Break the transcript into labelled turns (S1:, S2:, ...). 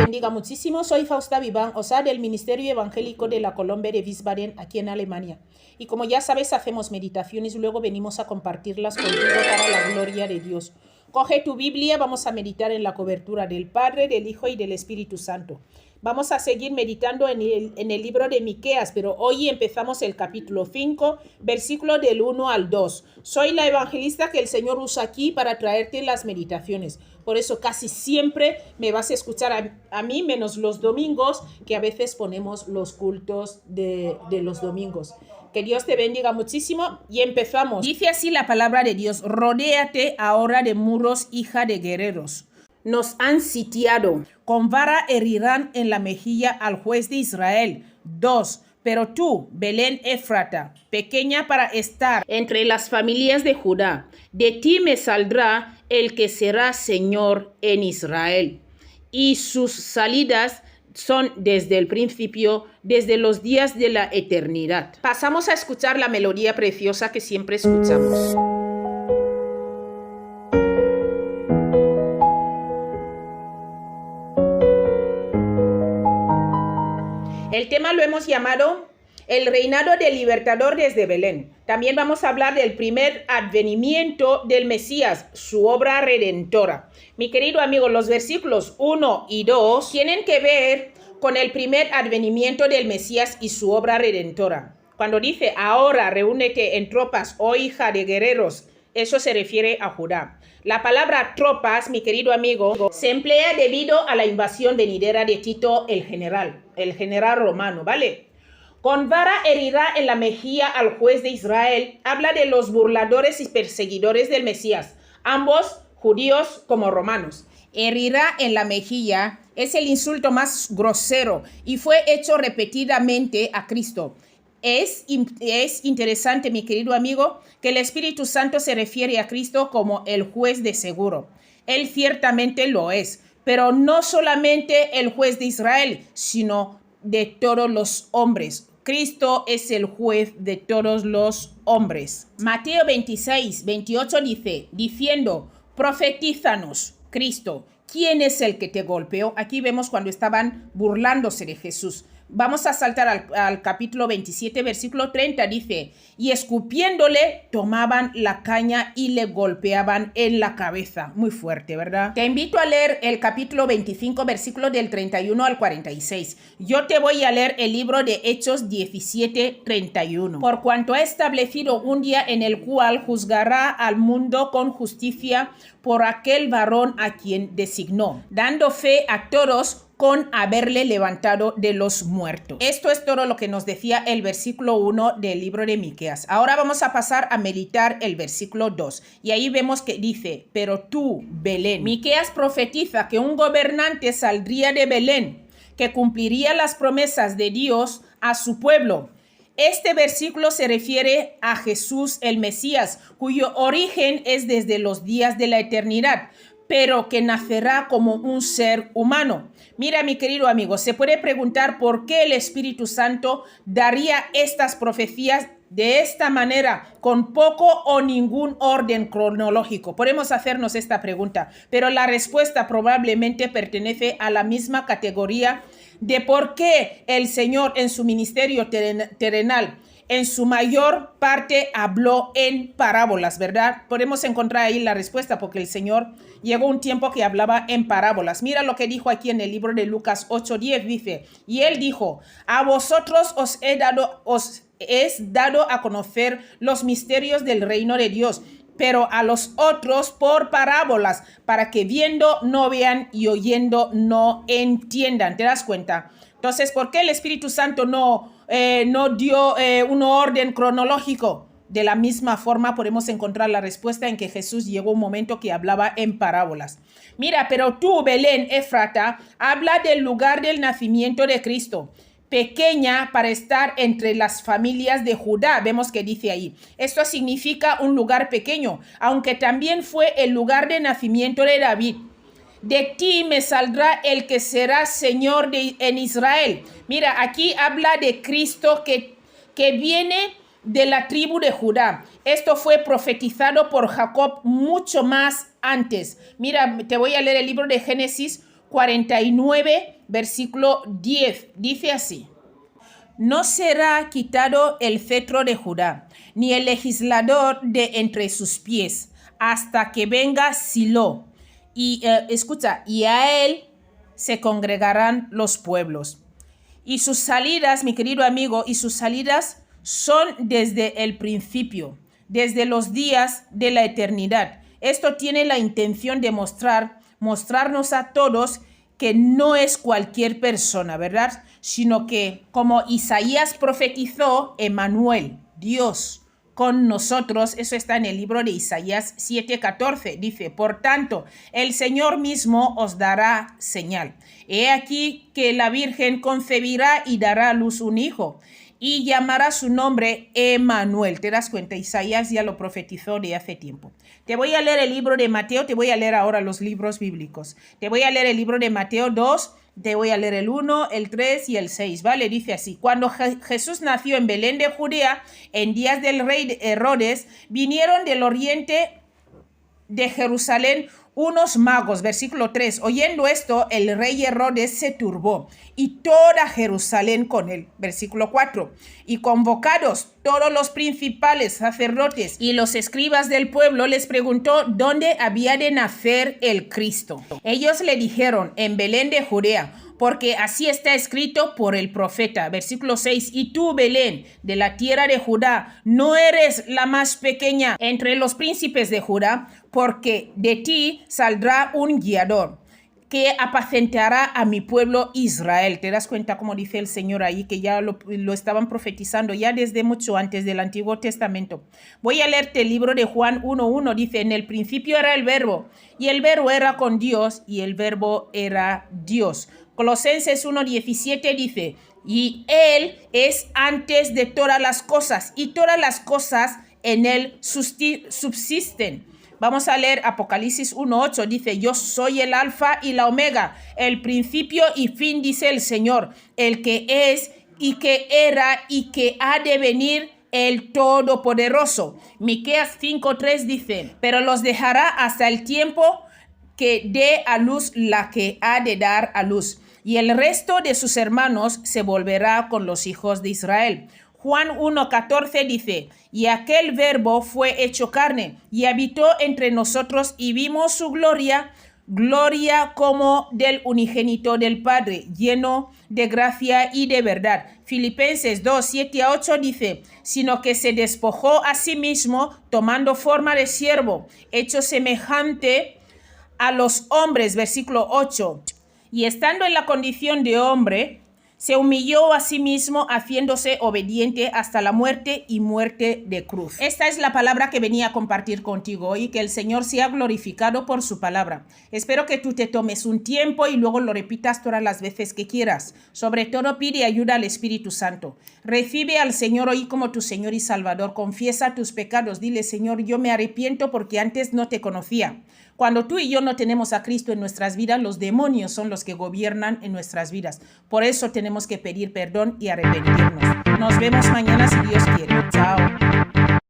S1: bendiga muchísimo. Soy Fausta Viván, OSA del Ministerio Evangélico de la Colombia de Wiesbaden, aquí en Alemania. Y como ya sabes, hacemos meditaciones y luego venimos a compartirlas contigo para la gloria de Dios. Coge tu Biblia, vamos a meditar en la cobertura del Padre, del Hijo y del Espíritu Santo. Vamos a seguir meditando en el libro de Miqueas, pero hoy empezamos el capítulo 5, versículo del 1 al 2. Soy la evangelista que el Señor usa aquí para traerte las meditaciones. Por eso casi siempre me vas a escuchar a mí, menos los domingos, que a veces ponemos los cultos de los domingos. Que Dios te bendiga muchísimo y empezamos. Dice así la palabra de Dios: rodéate ahora de muros, hija de guerreros. Nos han sitiado. Con vara herirán en la mejilla al juez de Israel. 2. Pero tú, Belén Éfrata, pequeña para estar entre las familias de Judá, de ti me saldrá el que será Señor en Israel. Y sus salidas son desde el principio, desde los días de la eternidad. Pasamos a escuchar la melodía preciosa que siempre escuchamos. El tema lo hemos llamado el reinado del libertador desde Belén. También vamos a hablar del primer advenimiento del Mesías, su obra redentora. Mi querido amigo, los versículos 1 y 2 tienen que ver con el primer advenimiento del Mesías y su obra redentora. Cuando dice, ahora reúnete en tropas, oh hija de guerreros, eso se refiere a Judá. La palabra tropas, mi querido amigo, se emplea debido a la invasión venidera de Tito el general romano, ¿vale? Con vara herirá en la mejilla al juez de Israel, habla de los burladores y perseguidores del Mesías, ambos judíos como romanos. Herirá en la mejilla es el insulto más grosero y fue hecho repetidamente a Cristo. Es interesante, mi querido amigo, que el Espíritu Santo se refiere a Cristo como el juez de seguro. Él ciertamente lo es, pero no solamente el juez de Israel, sino de todos los hombres. Cristo es el juez de todos los hombres. Mateo 26, 28 dice, diciendo, profetízanos, Cristo, ¿quién es el que te golpeó? Aquí vemos cuando estaban burlándose de Jesús. Vamos a saltar al capítulo 27, versículo 30, dice, y escupiéndole, tomaban la caña y le golpeaban en la cabeza. Muy fuerte, ¿verdad? Te invito a leer el capítulo 25, versículo del 31 al 46. Yo te voy a leer el libro de Hechos 17, 31. Por cuanto ha establecido un día en el cual juzgará al mundo con justicia por aquel varón a quien designó, dando fe a todos con haberle levantado de los muertos. Esto es todo lo que nos decía el versículo 1 del libro de Miqueas. Ahora vamos a pasar a meditar el versículo 2. Y ahí vemos que dice, pero tú, Belén. Miqueas profetiza que un gobernante saldría de Belén, que cumpliría las promesas de Dios a su pueblo. Este versículo se refiere a Jesús el Mesías, cuyo origen es desde los días de la eternidad, pero que nacerá como un ser humano. Mira, mi querido amigo, se puede preguntar por qué el Espíritu Santo daría estas profecías de esta manera, con poco o ningún orden cronológico. Podemos hacernos esta pregunta, pero la respuesta probablemente pertenece a la misma categoría de por qué el Señor en su ministerio terrenal en su mayor parte habló en parábolas, ¿verdad? Podemos encontrar ahí la respuesta porque el Señor llegó un tiempo que hablaba en parábolas. Mira lo que dijo aquí en el libro de Lucas 8:10, dice, y él dijo, a vosotros os es dado a conocer los misterios del reino de Dios, pero a los otros por parábolas, para que viendo no vean y oyendo no entiendan. ¿Te das cuenta? Entonces, ¿por qué el Espíritu Santo no dio un orden cronológico? De la misma forma podemos encontrar la respuesta en que Jesús llegó un momento que hablaba en parábolas. Mira, pero tú, Belén Éfrata, habla del lugar del nacimiento de Cristo. Pequeña para estar entre las familias de Judá, vemos que dice ahí. Esto significa un lugar pequeño, aunque también fue el lugar de nacimiento de David. De ti me saldrá el que será Señor en Israel. Mira, aquí habla de Cristo que viene de la tribu de Judá. Esto fue profetizado por Jacob mucho más antes. Mira, te voy a leer el libro de Génesis 49, versículo 10. Dice así: no será quitado el cetro de Judá, ni el legislador de entre sus pies, hasta que venga Silo. Y y a él se congregarán los pueblos. Y sus salidas, mi querido amigo, y sus salidas son desde el principio, desde los días de la eternidad. Esto tiene la intención de mostrarnos a todos que no es cualquier persona, ¿verdad? Sino que, como Isaías profetizó, Emmanuel, Dios con nosotros, eso está en el libro de Isaías 7:14, dice: por tanto, el Señor mismo os dará señal. He aquí que la Virgen concebirá y dará a luz un hijo, y llamará su nombre Emmanuel. ¿Te das cuenta? Isaías ya lo profetizó de hace tiempo. Te voy a leer el libro de Mateo, te voy a leer ahora los libros bíblicos. Te voy a leer el libro de Mateo 2, te voy a leer el 1, el 3 y el 6, ¿vale? Dice así: cuando Jesús nació en Belén de Judea, en días del rey Herodes, vinieron del oriente de Jerusalén unos magos, versículo 3. Oyendo esto, el rey Herodes se turbó y toda Jerusalén con él. Versículo 4. Y convocados todos los principales sacerdotes y los escribas del pueblo, les preguntó dónde había de nacer el Cristo. Ellos le dijeron: en Belén de Judea, porque así está escrito por el profeta. Versículo 6. Y tú, Belén, de la tierra de Judá, no eres la más pequeña entre los príncipes de Judá, porque de ti saldrá un guiador que apacentará a mi pueblo Israel. ¿Te das cuenta cómo dice el Señor ahí? Que ya lo estaban profetizando ya desde mucho antes del Antiguo Testamento. Voy a leerte el libro de Juan 1:1. Dice: en el principio era el verbo, y el verbo era con Dios, y el verbo era Dios. Colosenses 1:17 dice: y Él es antes de todas las cosas, y todas las cosas en Él subsisten. Vamos a leer Apocalipsis 1:8. Dice: yo soy el alfa y la omega, el principio y fin, dice el Señor, el que es y que era y que ha de venir, el Todopoderoso. Miqueas 5:3 dice: pero los dejará hasta el tiempo que dé a luz la que ha de dar a luz, y el resto de sus hermanos se volverá con los hijos de Israel. Juan 1:14 dice: y aquel verbo fue hecho carne y habitó entre nosotros, y vimos su gloria, gloria como del unigénito del Padre, lleno de gracia y de verdad. Filipenses 2:7-8 dice: sino que se despojó a sí mismo, tomando forma de siervo, hecho semejante a los hombres. Versículo 8. Y estando en la condición de hombre, se humilló a sí mismo, haciéndose obediente hasta la muerte y muerte de cruz. Esta es la palabra que venía a compartir contigo hoy. Que el Señor sea glorificado por su palabra. Espero que tú te tomes un tiempo y luego lo repitas todas las veces que quieras. Sobre todo, pide ayuda al Espíritu Santo. Recibe al Señor hoy como tu Señor y Salvador. Confiesa tus pecados. Dile: Señor, yo me arrepiento porque antes no te conocía. Cuando tú y yo no tenemos a Cristo en nuestras vidas, los demonios son los que gobiernan en nuestras vidas. Por eso tenemos que pedir perdón y arrepentirnos. Nos vemos mañana si Dios quiere. Chao.